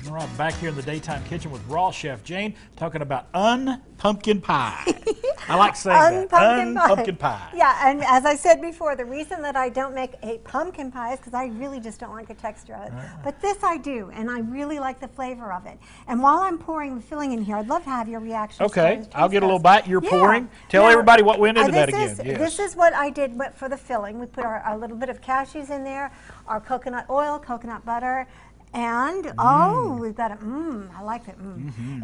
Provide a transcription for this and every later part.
All right, back here in the daytime kitchen with Raw Chef Jane, talking about unpumpkin pie. I like saying that. Unpumpkin pie. Yeah, and as I said before, the reason that I don't make a pumpkin pie is because I really just don't like the texture of it. But this I do, and I really like the flavor of it. And while I'm pouring the filling in here, I'd love to have your reaction. Okay, I'll get a little bite. You're pouring. Tell everybody what went into that again. This is what I did for the filling. We put our little bit of cashews in there, our coconut oil, coconut butter, and we've got I like it.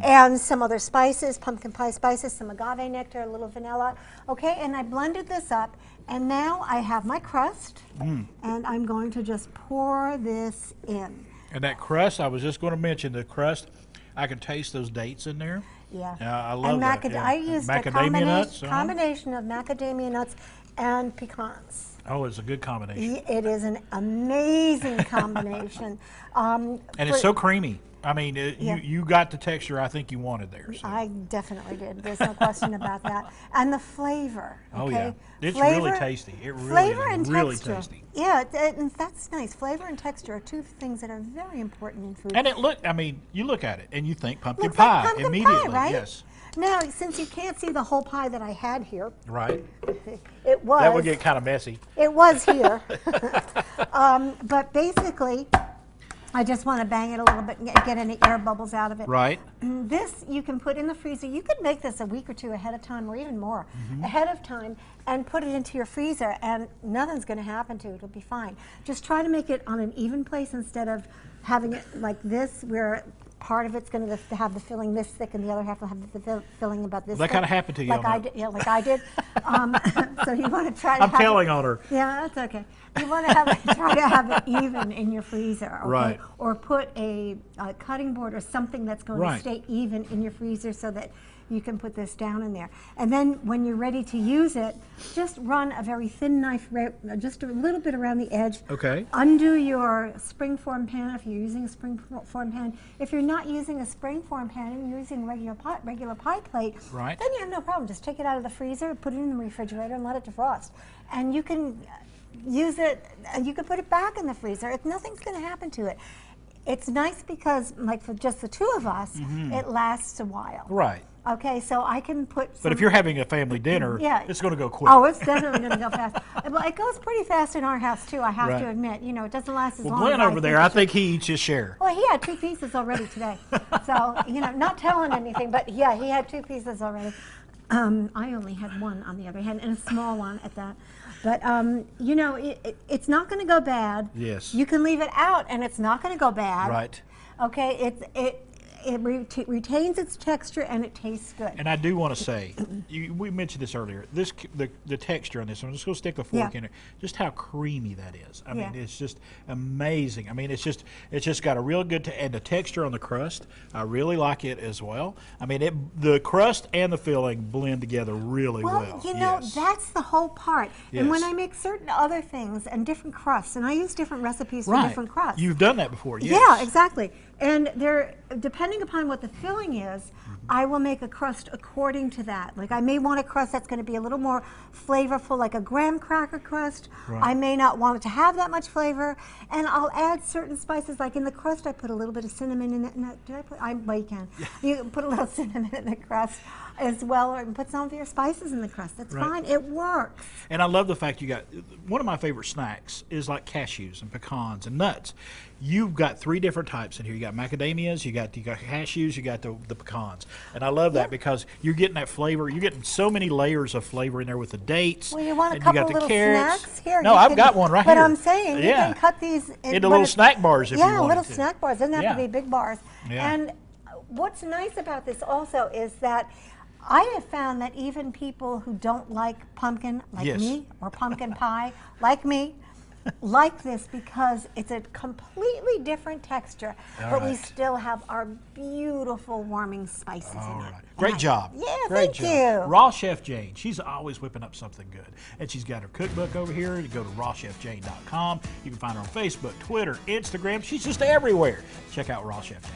And some other spices, pumpkin pie spices, some agave nectar, a little vanilla. Okay, and I blended this up, and now I have my crust, and I'm going to just pour this in. And that crust, I was just going to mention the crust. I can taste those dates in there. Yeah, I love that. Yeah. I used a combination of macadamia nuts and pecans. Oh, it's a good combination. It is an amazing combination. And it's so creamy. I mean, you got the texture I think you wanted there. So. I definitely did. There's no question about that. And the flavor. Okay? Oh, yeah. It's really tasty. It really flavor is and really texture. tasty. Yeah, and that's nice. Flavor and texture are two things that are very important in food. And you look at it and you think pumpkin Looks pie like pumpkin immediately. pie, right? Yes. Now, since you can't see the whole pie that I had here. Right. It was. That would get kind of messy. It was here. But basically, I just want to bang it a little bit and get any air bubbles out of it. Right. This you can put in the freezer. You could make this a week or two ahead of time, or even more ahead of time, and put it into your freezer, and nothing's going to happen to it. It'll be fine. Just try to make it on an even place instead of having it like this, where part of it's going to have the filling this thick, and the other half will have the filling about this. That thick. kind of happened to you. Like I did. Yeah, like I did. So you want to try to. I'm telling on her. Yeah, that's okay. You want to try to have it even in your freezer, okay? Right? Or put a cutting board or something that's going to stay even in your freezer so that you can put this down in there. And then when you're ready to use it, just run a very thin knife, just a little bit around the edge. Okay. Undo your springform pan if you're using a springform pan. If you're not using a springform pan and you're using a regular pie plate, then you have no problem. Just take it out of the freezer, put it in the refrigerator, and let it defrost. And you can use it, you can put it back in the freezer. Nothing's going to happen to it. It's nice because, like for just the two of us, it lasts a while. Right. Okay, so I can put some, but if you're having a family dinner, it's going to go quick. Oh, it's definitely going to go fast. Well, it goes pretty fast in our house, too, I have to admit. You know, it doesn't last as long as Glenn over there, I think he eats his share. Well, he had 2 pieces already today. So, you know, not telling anything, but yeah, he had 2 pieces already. I only had 1 on the other hand, and a small one at that. But, you know, it's not going to go bad. Yes. You can leave it out, and it's not going to go bad. Right. Okay, it retains its texture and it tastes good. And I do want to say, we mentioned this earlier. The texture on this. I'm just going to stick the fork in it. Just how creamy that is. I mean, it's just amazing. I mean, it's just got a real good and the texture on the crust. I really like it as well. I mean, the crust and the filling blend together really well. Well, you know, that's the whole part. Yes. And when I make certain other things and different crusts, and I use different recipes for different crusts. You've done that before. Yes. Yeah, exactly. And depending upon what the filling is, I will make a crust according to that. Like I may want a crust that's going to be a little more flavorful, like a graham cracker crust. I may not want it to have that much flavor, and I'll add certain spices. Like in the crust, I put a little bit of cinnamon in it. Did I put? Well, you can. You can put a little cinnamon in the crust as well, or put some of your spices in the crust. That's fine. It works. And I love the fact you got one of my favorite snacks is like cashews and pecans and nuts. You've got 3 different types in here. You got macadamias, you got cashews, you got the pecans. And I love that because you're getting that flavor. You're getting so many layers of flavor in there with the dates. Well, you want a couple little snacks here? No, I've got one right here. But I'm saying you can cut these into little snack bars if you want. Yeah, little snack bars. Doesn't have to be big bars. Yeah. And what's nice about this also is that I have found that even people who don't like pumpkin, like me, or pumpkin pie, like me, like this because it's a completely different texture, but we still have our beautiful warming spices in it. Great job. Yeah, Great thank you. Raw Chef Jane. She's always whipping up something good. And she's got her cookbook over here. You go to rawchefjane.com. You can find her on Facebook, Twitter, Instagram. She's just everywhere. Check out Raw Chef Jane.